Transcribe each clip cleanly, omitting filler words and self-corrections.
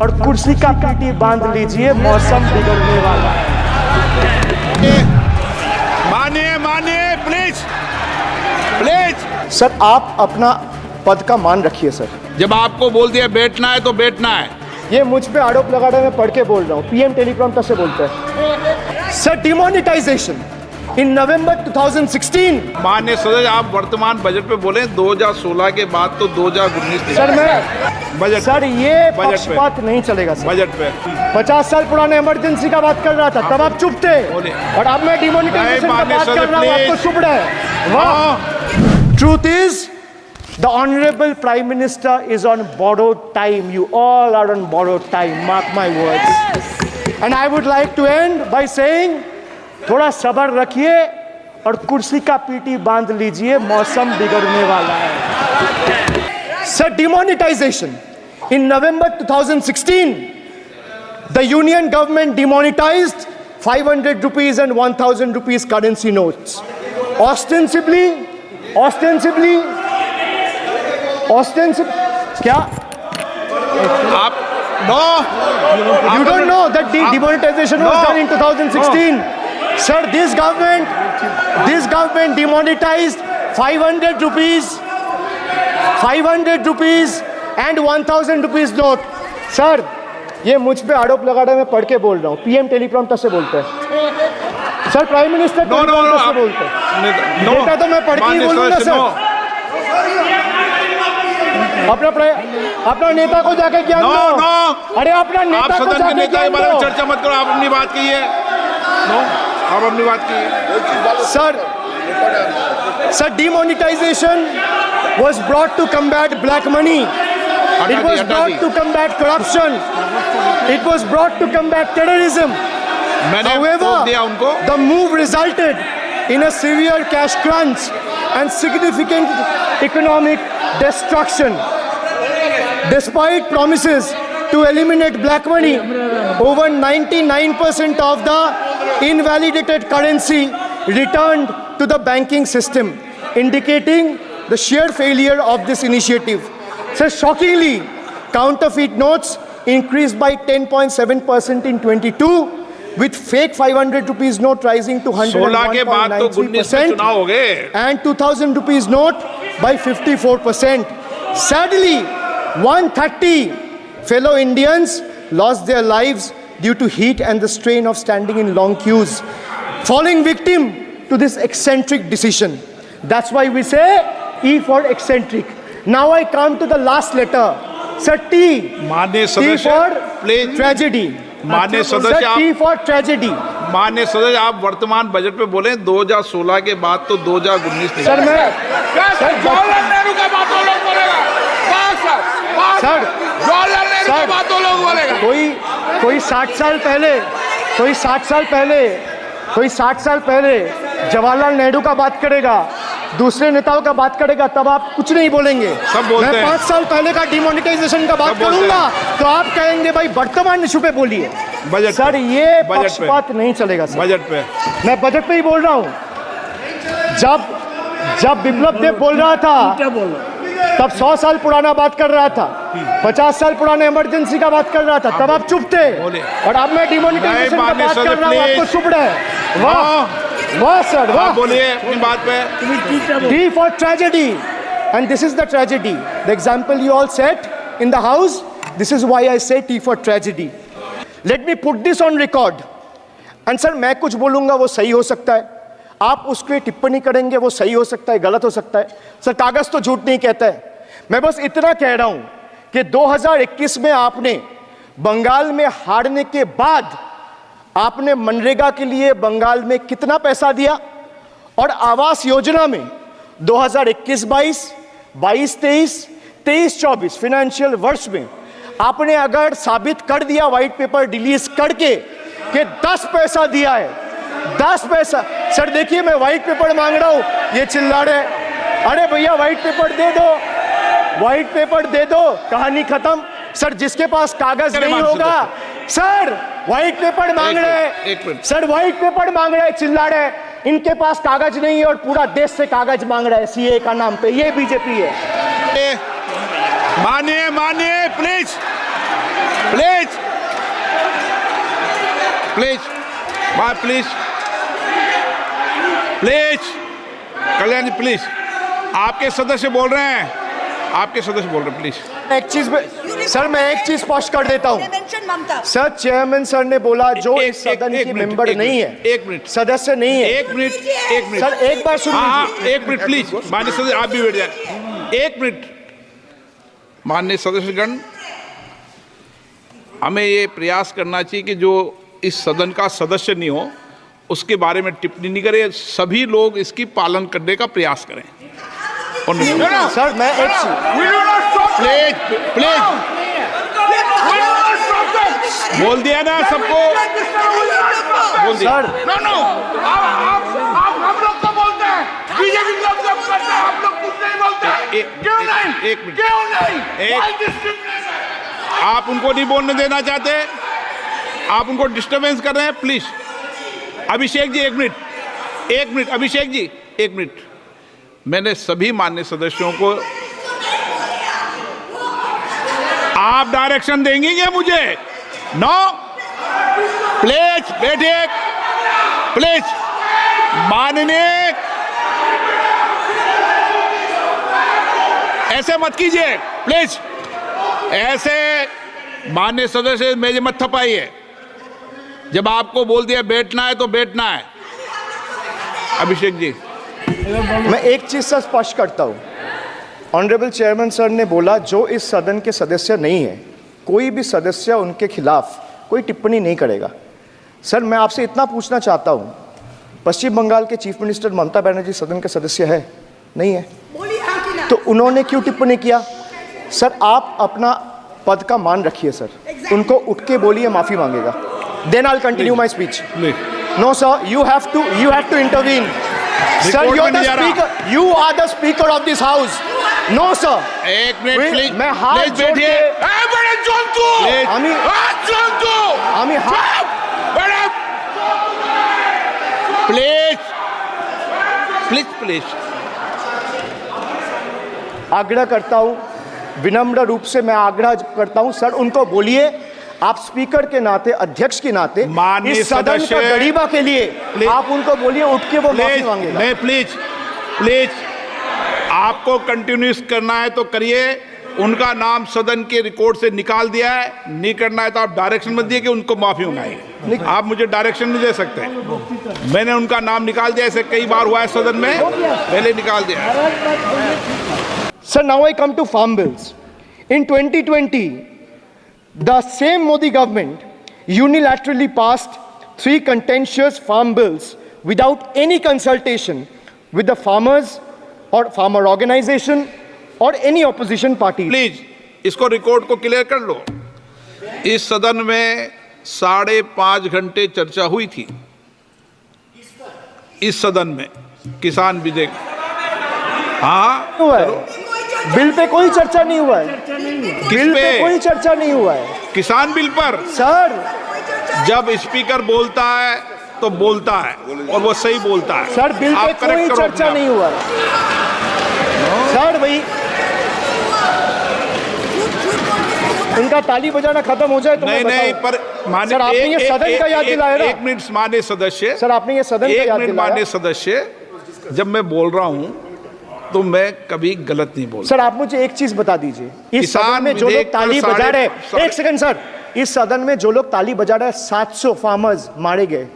और कुर्सी का पीटी बांध लीजिए, मौसम बिगड़ने वाला है। मानिए मानिए प्लीज प्लीज। सर आप अपना पद का मान रखिए सर। जब आपको बोल दिया बैठना है तो बैठना है। ये मुझ पे आरोप लगा रहे हैं, मैं पढ़ के बोल रहा हूँ। पीएम टेलीप्रॉम्प्टर से बोलते हैं। सर डिमोनेटाइजेशन इन नवंबर 2016। माननीय सदस्य आप वर्तमान बजट पे बोले 2016 के बाद तो 2019। सर मैं बजट सर ये पक्षपात नहीं चलेगा सर। बजट पे 50 साल पुराने इमरजेंसी का बात कर रहा था, तब आप चुप थे, और अब मैं डिमोनेटाइजेशन का बात कर रहा हूँ, आपको चुप रहे। वाह। Truth is the honorable prime minister is on borrowed time. You all are on borrowed time, mark my words. And I would like to end by saying थोड़ा सब्र रखिए और कुर्सी का पीटी बांध लीजिए, मौसम बिगड़ने वाला है। Sir demonetisation in November 2016 the union government demonetized 500 rupees and 1000 rupees currency notes. Ostensibly क्या आप no you don't know that the demonetization was done in 2016. Sir, this government demonetized 500 rupees and 1000 rupees note. Sir, ये मुझ पे आरोप लगा रहे हैं, मैं पढ़ के बोल रहा हूँ। पीएम टेलीप्रॉम्प्टर से बोलते हैं सर, प्राइम मिनिस्टर टेलीप्रॉम्प्टर से बोलते हैं। नेता तो मैं पढ़ के ही बोलूंगा सर। अपना नेता को जाके ज्ञान दो। अरे अपना नेता को जाके ज्ञान दो। चर्चा मत करो, आप अपनी बात कीजिए। आप अपनी बात कीजिए। Sir demonetization was brought to combat black money. It was brought to combat corruption. It was brought to combat terrorism. However, the move resulted in a severe cash crunch and significant economic destruction. Despite promises to eliminate black money, over 99% of the invalidated currency returned to the banking system, indicating the sheer failure of this initiative. So shockingly, counterfeit notes increased by 10.7% in 22, with fake 500 rupees note rising to 101.93% and 2000 rupees note by 54%. Sadly, 130 fellow Indians lost their lives due to heat and the strain of standing in long queues, falling victim to this eccentric decision. That's why we say E for eccentric. Now I come to the last letter. Sir, T. T for tragedy. माननीय सदस्य T for tragedy. माननीय सदस्य आप वर्तमान budget पे बोले 2016 के बाद तो 2019। सर मैं जवाहरलाल नेहरू का बात तो लोग बोलेगा। सर जवाहरलाल नेहरू का बात तो लोग बोलेगा। कोई 60 साल पहले जवाहरलाल नेहरू का बात करेगा, दूसरे नेताओं का बात करेगा, तब आप कुछ नहीं बोलेंगे। सब बोलते हैं। मैं 5 साल पहले का डिमोनेटाइजेशन का बात करूंगा तो आप कहेंगे भाई वर्तमान इशू पे बोलिए। बजट सर ये पक्षपात नहीं चलेगा सर। बजट पे मैं बजट पे ही बोल रहा हूँ। जब विप्लव देव बोल रहा था तब 100 साल पुराना बात कर रहा था, 50 साल पुराने इमरजेंसी का बात कर रहा था, तब आप चुप थे, और अब मैं डिमोनेटाइजेशन का बात कर रहा हूँ, आपको चुप रहे। वाह सर वाह। बोलिए अपनी बात पे। D for tragedy, and this is the tragedy. The example you all set in the house. This is why I say T for tragedy. Let me put this on record. And sir, मैं कुछ बोलूँगा वो सही हो सकता है, आप उस पर टिप्पणी करेंगे वो सही हो सकता है, गलत हो सकता है। सर कागज तो झूठ नहीं कहता है। मैं बस इतना कह रहा हूँ कि 2021 में आपने बंगाल में हारने के बाद आपने मनरेगा के लिए बंगाल में कितना पैसा दिया, और आवास योजना में 2021-22, 22-23, 23-24 फाइनेंशियल वर्ष में आपने अगर साबित कर दिया व्हाइट पेपर रिलीज करके कि 10 पैसा दिया है, 10 पैसा। सर देखिए मैं व्हाइट पेपर मांग रहा हूँ, ये चिल्ला रहे, अरे भैया व्हाइट पेपर दे दो, व्हाइट पेपर दे दो, कहानी खत्म। सर जिसके पास कागज नहीं होगा, सर व्हाइट पेपर मांग रहे, सर व्हाइट पेपर मांग रहे, चिल्ला रहे, इनके पास कागज नहीं है और पूरा देश से कागज मांग रहा है सीए का नाम पे। ये बीजेपी है। मानिए please please. Please bye, please please Kalyan ji please, आपके सदस्य बोल रहे हैं, आपके सदस्य बोल रहे हैं, प्लीज। एक चीज सर, मैं एक चीज स्पष्ट कर देता हूँ सर। चेयरमैन सर ने बोला जो इस सदन की मेंबर नहीं है, एक मिनट, सदस्य नहीं है। एक मिनट सर, एक बार सुन लीजिए। एक मिनट प्लीज, माननीय सदस्य आप भी बैठ जाए, एक मिनट। माननीय सदस्यगण, हमें ये प्रयास करना चाहिए कि जो इस सदन का सदस्य नहीं हो उसके बारे में टिप्पणी नहीं करें, सभी लोग इसकी पालन करने का प्रयास करें। सर मैं एक प्लीज प्लीज बोल दिया ना सबको, बोल दिया। सर आप हम लोग तो बोलते हैं, बीजेपी लोग जब करते हैं आप लोग कुछ नहीं बोलते, क्यों नहीं? एक मिनट, क्यों नहीं? एक, आप उनको नहीं बोलने देना चाहते, आप उनको डिस्टर्बेंस कर रहे हैं, प्लीज। अभिषेक जी एक मिनट, एक मिनट, अभिषेक जी एक मिनट। मैंने सभी माननीय सदस्यों को, आप डायरेक्शन देंगे क्या मुझे? नो, प्लीज बैठिए, प्लीज। माननीय, ऐसे मत कीजिए प्लीज, ऐसे माननीय सदस्य मेरे मत थपाइए। जब आपको बोल दिया बैठना है तो बैठना है। अभिषेक जी, मैं एक चीज से स्पष्ट करता हूँ। ऑनरेबल चेयरमैन सर ने बोला जो इस सदन के सदस्य नहीं है, कोई भी सदस्य उनके खिलाफ कोई टिप्पणी नहीं करेगा। सर मैं आपसे इतना पूछना चाहता हूँ, पश्चिम बंगाल के चीफ मिनिस्टर ममता बनर्जी सदन के सदस्य है? नहीं है, तो उन्होंने क्यों टिप्पणी किया? सर आप अपना पद का मान रखिए सर, उनको उठ के बोलिए माफी मांगेगा। Then I will continue my speech. No sir, you have to intervene. Sir, you are the speaker. You are the speaker of this house. No sir. एक मिनट प्लीज, मैं हाथ प्लीज जोड़ बैठिए। के बड़े जंतु, আমি हाथ जंतु, আমি হাত बड़े प्लीज प्लीज प्लीज आग्रह करता हूँ, विनम्र रूप से मैं आग्रह करता हूँ सर, उनको बोलिए आप स्पीकर के नाते, अध्यक्ष के नाते माननीय इस सदन का सदस्य, गरिमा के लिए आप उनको बोलिए उठ के वो माफी मांगेगा। नहीं प्लीज प्लीज, आपको कंटिन्यूस करना है तो करिए। उनका नाम सदन के रिकॉर्ड से निकाल दिया है, नहीं करना है तो आप डायरेक्शन मत दिए कि उनको माफी मंगाइए। आप मुझे डायरेक्शन नहीं दे सकते। मैंने उनका नाम निकाल दिया, ऐसे कई बार हुआ है सदन में, पहले निकाल दिया। Sir, now I come to farm bills. In 2020, the same Modi government unilaterally passed 3 contentious farm bills without any consultation with the farmers or farmer organization or any opposition party. Please इसको record को clear कर लो। इस सदन में 5.5 घंटे चर्चा हुई थी, इस सदन में किसान विधेयक। हाँ हुआ है, बिल पे कोई चर्चा नहीं हुआ है, बिल पे कोई चर्चा नहीं हुआ है किसान बिल पर। सर। जब स्पीकर बोलता है तो बोलता है और वो सही बोलता है। सर बिल पे आप कोई correct करो चर्चा अपने नहीं हुआ है सर। वही उनका ताली बजाना खत्म हो जाए तो नहीं मैं नहीं, बताऊं। पर माननीय सर आपने ये सदन का याद दिलाया ना। एक मिनट माननीय सदस्य, सर आपने ये सदन का एक याद मिनट दिलाया। माननीय सदस्य, जब मैं बोल रहा हूं तो मैं कभी गलत नहीं बोलता। सर आप मुझे एक चीज बता दीजिए, इस किसान सदन में जो विधेयक लोग ताली पर बजा रहे हैं, साढ़े- एक सेकंड सर, इस सदन में जो लोग ताली बजा रहे हैं, 700 फार्मर्स मारे गए,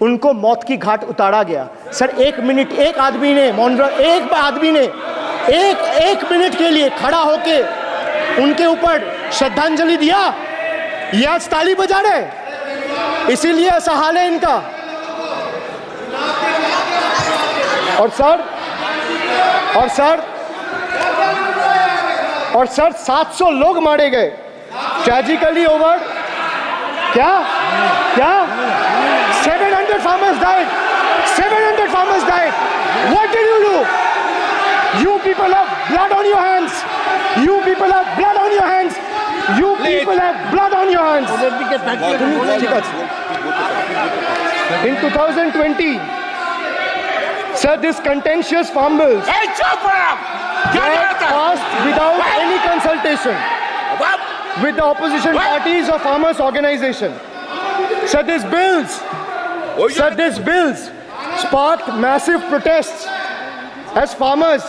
उनको मौत की घाट उतारा गया। सर 1 मिनट, एक आदमी ने एक आदमी ने एक मिनट के लिए खड़ा होके उनके ऊपर श्रद्धांजलि दिया, ये आज ताली बजा रहे, इसीलिए ऐसा हाल है इनका। और सर 700 लोग मारे गए, ट्रेजिकली ओवर। क्या 700 farmers died. 700 farmers died. What did you do? You people have blood on your hands. You people have blood on your hands. You people have blood on your hands. In 2020, sir, this contentious farm bills ए, चुप रहो। क्या were करता है? passed without any consultation with the opposition parties or farmers organization. Sir, these bills sparked massive protests as farmers.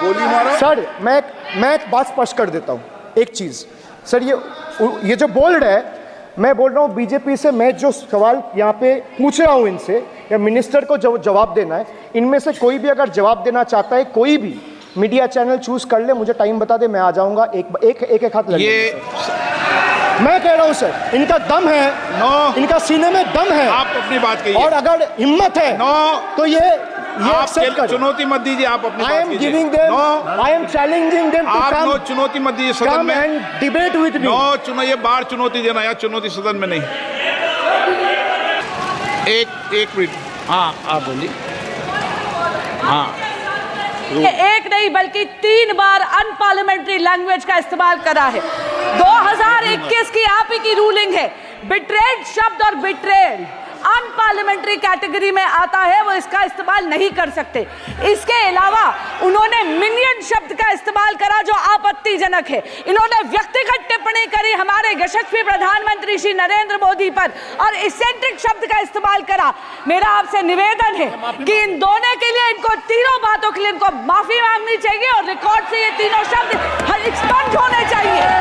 गोली मारो। Sir मैं एक बात स्पष्ट कर देता हूँ, एक चीज सर, ये जो बोल्ड है, मैं बोल रहा हूँ बीजेपी से, मैं जो सवाल यहाँ पे पूछ रहा हूँ इनसे, या मिनिस्टर को जवाब देना है, इनमें से कोई भी अगर जवाब देना चाहता है, कोई भी मीडिया चैनल चूज कर ले, मुझे टाइम बता दे, मैं आ जाऊंगा, एक हाथ लगे। मैं कह रहा हूं सर, इनका दम है, इनका सीने में दम है, आप अपनी बात कहिए, और अगर हिम्मत है तो ये एक्सेप्ट कर। चुनौती मत दीजिए, आप अपनी बात कीजिए। I am challenging them to come, चुनौती मत दीजिए सदन come में, and debate with me. ये बार चुनौती देना, या चुनौती सदन में नहीं। एक मिनट, हाँ आप बोलिए। हाँ, एक नहीं बल्कि 3 बार अनपार्लियामेंट्री लैंग्वेज का इस्तेमाल करा है। 2021 की आप ही की रूलिंग है, बिट्रेड शब्द और बिट्रेड अनपार्लियामेंट्री कैटेगरी में आता है, वो इसका इस्तेमाल नहीं कर सकते। इसके अलावा उन्होंने मिनियन शब्द का इस्तेमाल करा जो आपत्तिजनक है। इन्होंने व्यक्तिगत टिप्पणी करी हमारे यशस्वी प्रधानमंत्री श्री नरेंद्र मोदी पर, और इसेंट्रिक शब्द का इस्तेमाल करा। मेरा आपसे निवेदन है कि इन दोनों के लिए, इनको तीनों बातों के लिए इनको माफी मांगनी चाहिए, और रिकॉर्ड से ये तीनों शब्द एक्सपंज होने चाहिए।